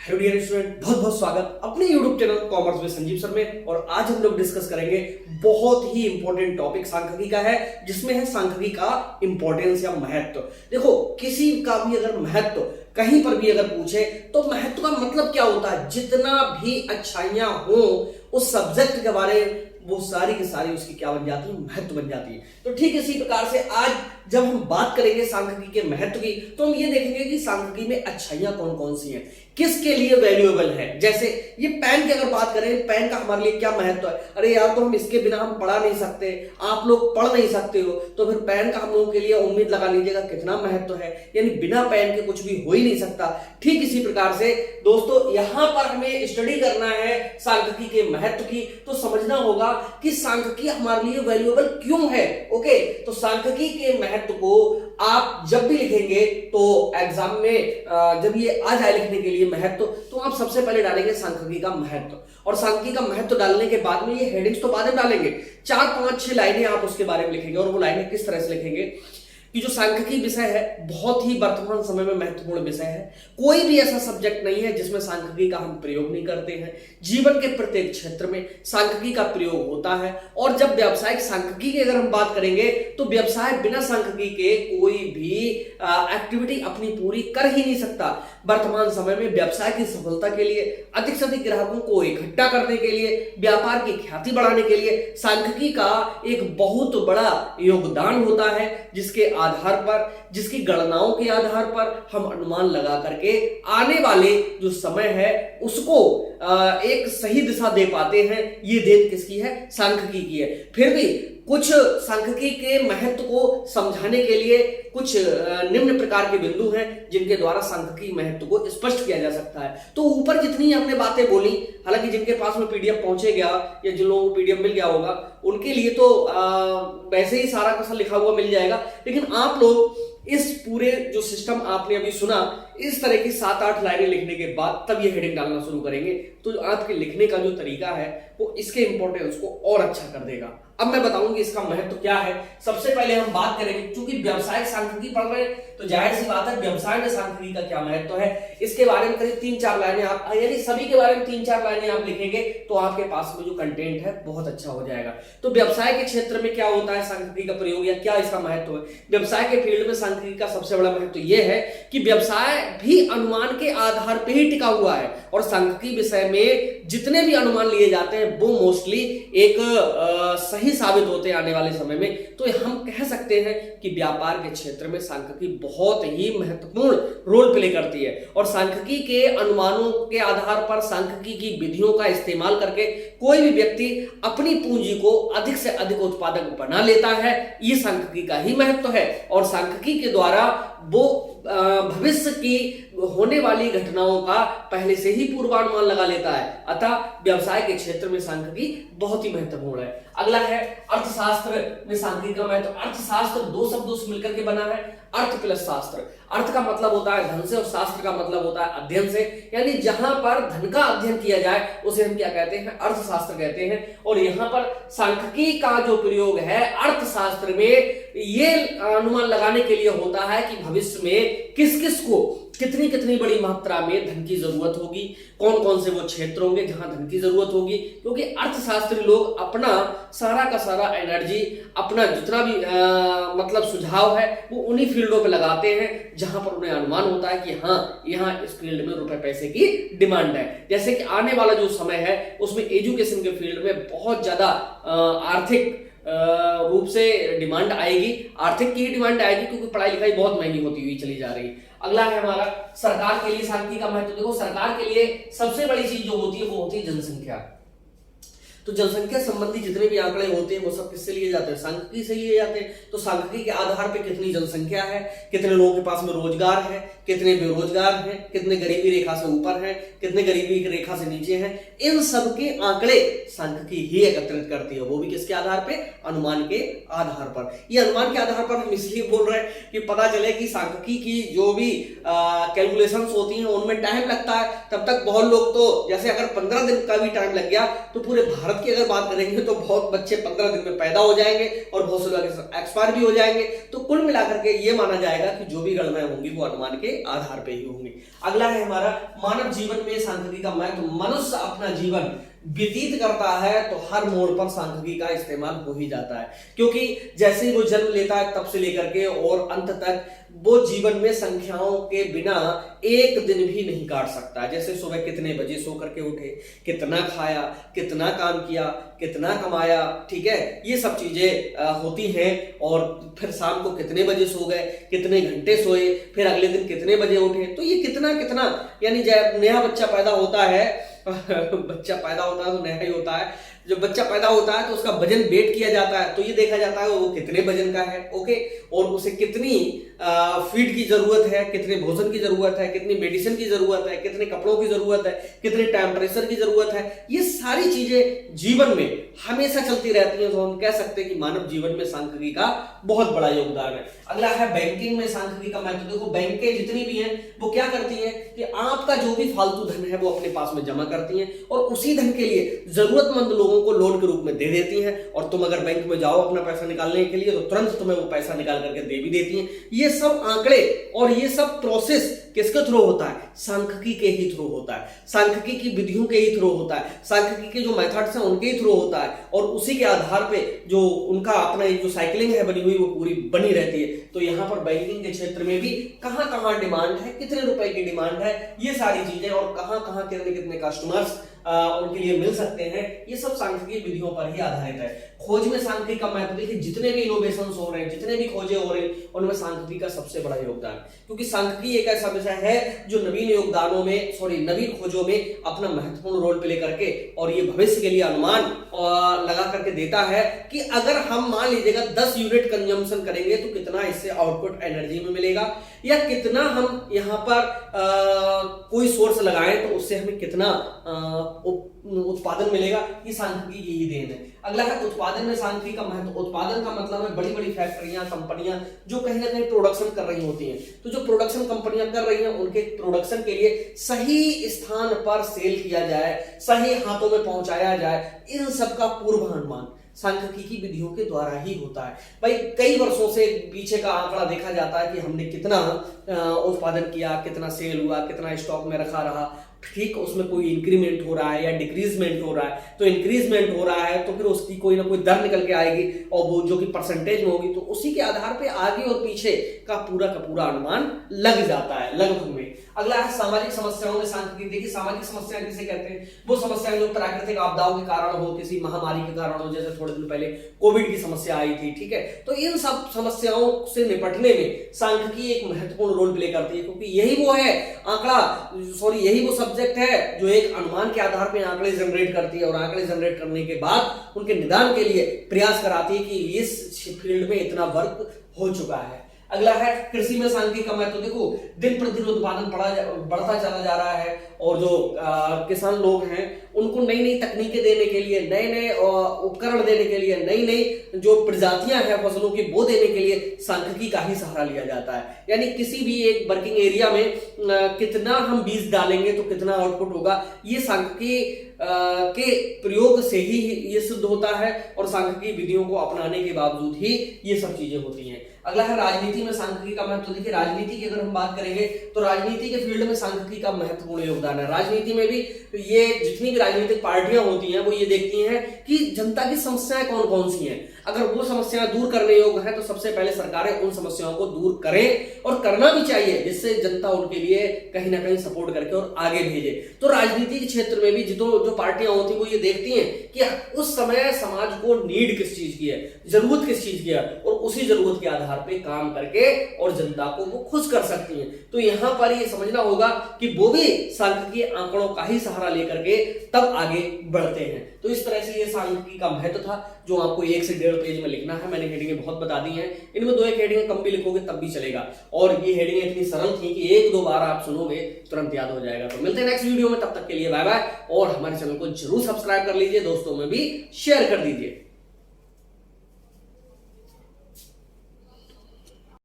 Hello dear student, बहुत बहुत स्वागत अपने YouTube चैनल कॉमर्स में संजीव सर में। और आज हम लोग डिस्कस करेंगे बहुत ही इंपॉर्टेंट टॉपिक सांख्यिकी का है, जिसमें है सांख्यिकी का इंपॉर्टेंस या महत्व। देखो, किसी का भी अगर महत्व कहीं पर भी अगर पूछे तो महत्व का मतलब क्या होता है। जितना भी अच्छाइयां हो उस सब्जेक्ट के बारे में, वो सारी की सारी उसकी क्या बन जाती है, महत्व बन जाती है। तो ठीक इसी प्रकार से आज जब हम बात करेंगे सांख्यिकी के महत्व की, तो हम ये देखेंगे कि सांख्यिकी में अच्छाइयां कौन कौन सी हैं, किसके लिए वैल्यूएबल है। जैसे ये पेन की अगर बात करें, पेन का हमारे लिए क्या महत्व है। अरे यार, तो हम इसके बिना हम पढ़ा नहीं सकते, आप लोग पढ़ नहीं सकते हो, तो फिर पेन का हम लोगों के लिए उम्मीद लगा लीजिएगा कितना महत्व है। यानी बिना पेन के कुछ भी हो ही नहीं सकता। ठीक इसी प्रकार से दोस्तों, यहां पर हमें स्टडी करना है सांख्यिकी के महत्व की, तो समझना होगा कि सांख्यिकी हमारे लिए वैल्यूएबल क्यों है। ओके, तो सांख्यिकी के महत्व को आप जब भी लिखेंगे तो एग्जाम में जब ये आ जाए लिखने के लिए महत्व, तो आप सबसे पहले डालेंगे सांख्यिकी का महत्व। और सांख्यिकी का महत्व डालने के बाद में ये हेडिंग्स तो बाद में डालेंगे, 4 5 6 लाइनें आप उसके बारे में लिखेंगे। और वो लाइनें किस तरह से लिखेंगे कि जो सांख्यिकी विषय है बहुत ही वर्तमान समय में महत्वपूर्ण विषय है। कोई भी ऐसा सब्जेक्ट नहीं है जिसमें सांख्यिकी का हम प्रयोग नहीं करते हैं। जीवन के प्रत्येक क्षेत्र में सांख्यिकी का प्रयोग होता है। और जब व्यावसायिक सांख्यिकी की अगर हम बात करेंगे, तो व्यवसाय बिना सांख्यिकी के कोई भी एक्टिविटी अपनी पूरी कर ही नहीं सकता। वर्तमान समय में व्यवसाय की सफलता के लिए, अधिक से अधिक ग्राहकों को इकट्ठा करने के लिए, व्यापार की ख्याति बढ़ाने के लिए सांख्यिकी का एक बहुत बड़ा योगदान होता है, जिसके आधार पर, जिसकी गणनाओं के आधार पर हम अनुमान लगा करके आने वाले जो समय है उसको एक सही दिशा दे पाते हैं। ये देन किसकी है? सांख्यिकी की है। फिर भी कुछ सांख्यिकी के महत्व को समझाने के लिए कुछ निम्न प्रकार के बिंदु हैं जिनके द्वारा सांख्यिकी महत्व को स्पष्ट किया जा सकता है। तो ऊपर जितनी हमने बातें बोली, हालांकि जिनके पास में पीडीएफ पहुंचेगा या जिन लोगों को पीडीएफ मिल गया होगा उनके लिए तो वैसे ही सारा का लिखा हुआ मिल जाएगा। लेकिन आप लोग इस पूरे जो सिस्टम आपने अभी सुना, इस तरह की 7 8 लाइनें लिखने के बाद तब ये हेडिंग डालना शुरू करेंगे, तो आपके लिखने का जो तरीका है वो इसके इंपॉर्टेंस को और अच्छा कर देगा। अब मैं बताऊंगी इसका महत्व क्या है। सबसे पहले हम बात करेंगे, क्योंकि व्यवसायिक सांख्यिकी पढ़ रहे हैं तो जाहिर सी बात है व्यवसाय में सांख्यिकी का क्या महत्व है, इसके बारे में करीब 3 4 लाइनें आप, यानी सभी के बारे में 3 4 लाइनें आप लिखेंगे तो आपके पास में जो कंटेंट है बहुत अच्छा हो जाएगा। तो व्यवसाय के क्षेत्र में क्या होता है सांख्यिकी का प्रयोग, या क्या इसका महत्व है। व्यवसाय के फील्ड में सांख्यिकी का सबसे बड़ा महत्व यह है कि व्यवसाय भी अनुमान के आधार पर ही टिका हुआ है। और सांख्यिकी विषय में जितने भी अनुमान लिए जाते हैं वो मोस्टली एक सही साबित होते हैं आने वाले समय में। तो हम कह सकते हैं कि व्यापार के क्षेत्र में सांख्यिकी बहुत ही महत्वपूर्ण रोल प्ले करती है। और सांख्यिकी के अनुमानों के आधार पर, सांख्यिकी की विधियों का इस्तेमाल करके कोई भी व्यक्ति अपनी पूंजी को अधिक से अधिक उत्पादक बना लेता है। ये सांख्यिकी का ही महत्व है। और सांख्यिकी के द्वारा वो भविष्य की होने वाली घटनाओं का पहले से ही पूर्वानुमान लगा लेता है। अतः व्यवसाय के क्षेत्र में सांख्यिकी बहुत ही महत्वपूर्ण है। अगला है अर्थशास्त्र में सांख्यिकी का महत्व। अर्थशास्त्र 2 शब्दों से मिलकर के बना है, अर्थ प्लस शास्त्र। अर्थ का मतलब होता है धन से और शास्त्र का मतलब होता है अध्ययन से। यानी जहां पर धन का अध्ययन किया जाए उसे हम क्या कहते हैं? अर्थशास्त्र कहते हैं। और यहां पर सांख्यिकी का जो प्रयोग है अर्थशास्त्र में, ये अनुमान लगाने के लिए होता है कि भविष्य में किस किस को कितनी कितनी बड़ी मात्रा में धन की जरूरत होगी, कौन कौन से वो क्षेत्र होंगे जहां धन की जरूरत होगी। क्योंकि अर्थशास्त्री लोग अपना सारा का सारा एनर्जी, अपना जितना भी मतलब सुझाव है वो उन्हीं फील्डों पे लगाते हैं जहां पर उन्हें अनुमान होता है कि हाँ, यहाँ इस फील्ड में रुपए पैसे की डिमांड है। जैसे कि आने वाला जो समय है उसमें एजुकेशन के फील्ड में बहुत ज्यादा आर्थिक रूप से डिमांड आएगी, आर्थिक की डिमांड आएगी, क्योंकि पढ़ाई लिखाई बहुत महंगी होती हुई चली जा रही है। अगला है हमारा सरकार के लिए सांख्यिकी का महत्व। देखो, सरकार के लिए सबसे बड़ी चीज जो होती है वो होती है जनसंख्या। तो जनसंख्या संबंधी जितने भी आंकड़े होते हैं वो सब किससे लिए जाते हैं? सांख्यिकी से लिए जाते हैं। तो सांख्यिकी के आधार पे कितनी जनसंख्या है, कितने लोगों के पास में रोजगार है, कितने बेरोजगार हैं, कितने गरीबी रेखा से ऊपर हैं, कितने गरीबी रेखा से नीचे हैं, इन सब के आंकड़े सांख्यिकी ही एकत्रित करती है। वो भी किसके आधार पे? अनुमान के आधार पर। ये अनुमान के आधार पर हम इसलिए बोल रहे हैं कि पता चले कि सांख्यिकी की जो भी कैलकुलेशंस होती हैं उनमें टाइम लगता है। तब तक बहुत लोग तो, जैसे अगर 15 दिन का भी टाइम लग गया तो पूरे भारत भारत की अगर बात करेंगे तो बहुत बच्चे 15 दिन में पैदा हो जाएंगे और बहुत से लोग एक्सपायर भी हो जाएंगे। तो कुल मिलाकर के ये माना जाएगा कि जो भी गणनाएं होंगी वो अनुमान के आधार पे ही होंगी। अगला है हमारा मानव जीवन में सांख्यिकी का महत्व। मनुष्य अपना जीवन व्यतीत करता है तो हर मोड़ पर सांख्यिकी का इस्तेमाल हो ही जाता है, क्योंकि जैसे ही वो जन्म लेता है तब से लेकर के और अंत तक वो जीवन में संख्याओं के बिना एक दिन भी नहीं काट सकता। जैसे सुबह कितने बजे सो करके उठे, कितना खाया, कितना काम किया, कितना कमाया, ठीक है, ये सब चीजें होती हैं। और फिर शाम को कितने बजे सो गए, कितने घंटे सोए, फिर अगले दिन कितने बजे उठे, तो ये कितना कितना, यानी जब नया बच्चा पैदा होता है बच्चा पैदा होता है तो नया ही होता है। जब बच्चा पैदा होता है तो उसका वजन वेट किया जाता है, तो ये देखा जाता है वो कितने वजन का है, ओके, और उसे कितनी फीड की जरूरत है, कितने भोजन की जरूरत है, कितनी मेडिसिन की जरूरत है, कितने कपड़ों की जरूरत है, कितने टेम्परेचर की जरूरत है, ये सारी चीजें जीवन में हमेशा चलती रहती हैं। तो हम कह सकते हैं कि मानव जीवन में सांख्यिकी का बहुत बड़ा योगदान है। अगला है बैंकिंग में सांख्यिकी का महत्व। देखो बैंकें जितनी भी हैं वो क्या करती हैं कि आपका जो भी फालतू धन है वो अपने पास में जमा करती हैं और उसी धन के लिए जरूरतमंद लोगों को लोन के रूप में दे देती हैं। और तुम अगर बैंक में जाओ अपना पैसा निकालने के लिए तो तुरंत तुम्हें वो पैसा निकाल करके दे भी देती हैं। ये सब आंकड़े और ये सब प्रोसेस किसके थ्रू होता है? सांख्यिकी के ही थ्रू होता है, सांख्यिकी की विधियों के ही थ्रू होता है, सांख्यिकी के जो मेथड्स हैं उनके ही थ्रू होता है। और उसी के आधार पे जो उनका अपना जो साइकिलिंग है बनी हुई वो पूरी बनी रहती है। तो यहाँ पर बैंकिंग के क्षेत्र में भी कहां कहां डिमांड है, कितने रुपए की डिमांड है, ये सारी चीजें, और कहां कहां कितने कितने कस्टमर्स उनके लिए मिल सकते हैं, ये सब सांख्यिकी विधियों पर ही आधारित है। खोज में सांख्यिकी का महत्व देखिए, जितने भी इनोवेशन हो रहे हैं, जितने भी खोजें हो रही हैं, उनमें सांख्यिकी का सबसे बड़ा योगदान, क्योंकि सांख्यिकी एक ऐसा विषय है जो नवीन खोजों में अपना महत्वपूर्ण रोल प्ले करके और ये भविष्य के लिए अनुमान लगा करके देता है कि अगर हम मान लीजिएगा 10 यूनिट कंजम्पशन करेंगे तो कितना इससे आउटपुट एनर्जी में मिलेगा, या कितना हम यहाँ पर कोई सोर्स लगाएं तो उससे हमें कितना उत्पादन मिलेगा। ये सांख्यिकी यही देन है। अगला है उत्पादन में सांख्यिकी का महत्व। उत्पादन का मतलब है बड़ी बड़ी फैक्ट्रियां, कंपनियां जो कहीं ना कहीं प्रोडक्शन कर रही होती हैं। तो जो प्रोडक्शन कंपनियां कर रही हैं उनके प्रोडक्शन के लिए सही स्थान पर सेल किया जाए, सही हाथों में पहुंचाया जाए, इन सब का पूर्वानुमान सांख्यिकी की विधियों के द्वारा ही होता है। भाई कई वर्षों से पीछे का आंकड़ा देखा जाता है कि हमने कितना उत्पादन किया, कितना सेल हुआ, कितना स्टॉक में रखा रहा, ठीक, उसमें कोई इंक्रीमेंट हो रहा है या डिक्रीजमेंट हो रहा है। तो इंक्रीजमेंट हो रहा है तो फिर उसकी कोई ना कोई दर निकल के आएगी और वो जो कि परसेंटेज में होगी, तो उसी के आधार पे आगे और पीछे का पूरा अनुमान लग जाता है लगभग में। अगला है सामाजिक समस्याओं में सांख्यिकी। देखिए सामाजिक समस्याएं किसे कहते हैं? वो समस्याएं जो प्राकृतिक आपदाओं के कारण हो, किसी महामारी के कारण हो, जैसे थोड़े दिन पहले कोविड की समस्या आई थी, ठीक है। तो इन सब समस्याओं से निपटने में सांख्यिकी एक महत्वपूर्ण रोल प्ले करती है, क्योंकि यही वो है यही वो सब्जेक्ट है जो एक अनुमान के आधार पर आंकड़े जनरेट करती है और आंकड़े जनरेट करने के बाद उनके निदान के लिए प्रयास कराती है कि इस फील्ड में इतना वर्क हो चुका है। अगला है कृषि में सांख्यिकी का महत्व। देखो दिन प्रतिदिन उत्पादन बढ़ता चला जा रहा है और जो किसान लोग हैं उनको नई नई तकनीकें देने के लिए, नए नए उपकरण देने के लिए, नई नई जो प्रजातियां हैं फसलों की वो देने के लिए सांख्यिकी का ही सहारा लिया जाता है। यानी किसी भी एक वर्किंग एरिया में कितना हम बीज डालेंगे तो कितना आउटपुट होगा, ये सांख्यिकी के प्रयोग से ही ये सिद्ध होता है और सांख्यिकी विधियों को अपनाने के बावजूद ही ये सब चीजें होती हैं। अगला है राजनीति में सांख्यिकी का महत्व। देखिए राजनीति की अगर हम बात करेंगे तो राजनीति के फील्ड में सांख्यिकी का महत्वपूर्ण योगदान है। राजनीति में भी ये जितनी भी राजनीतिक पार्टियां होती हैं वो ये देखती हैं कि जनता की समस्याएं कौन कौन सी हैं। अगर वो समस्याएं दूर करने योग्य है तो सबसे पहले सरकारें उन समस्याओं को दूर करें और करना भी चाहिए, जिससे जनता उनके लिए कहीं ना कहीं सपोर्ट करके और आगे भेजे। तो राजनीति के क्षेत्र में भी जो पार्टियां होती हैं वो ये देखती हैं कि उस समय समाज को नीड किस चीज की है, जरूरत किस चीज की है, और उसी जरूरत के आधार पे काम करके और जनता को वो खुश कर सकती हैं। तो यहां पर ये समझना होगा कि वो भी सांख्यिकी आंकड़ों का ही सहारा लेकर के तब आगे बढ़ते हैं। तो इस तरह से ये सांख्यिकी का महत्व था जो आपको 1 से 1.5 पेज में लिखना है। मैंने हेडिंगें बहुत बता दी हैं, इनमें 2-1 हेडिंगें कम भी लिखोगे तब भी चलेगा। और ये हेडिंगें इतनी सरल थी कि 1-2 बार आप सुनोगे तुरंत याद हो जाएगा। तो मिलते हैं नेक्स्ट वीडियो में, तब तक के लिए बाय बाय। और हमारे चैनल को जरूर सब्सक्राइब कर लीजिए, दोस्तों में भी शेयर कर दीजिए।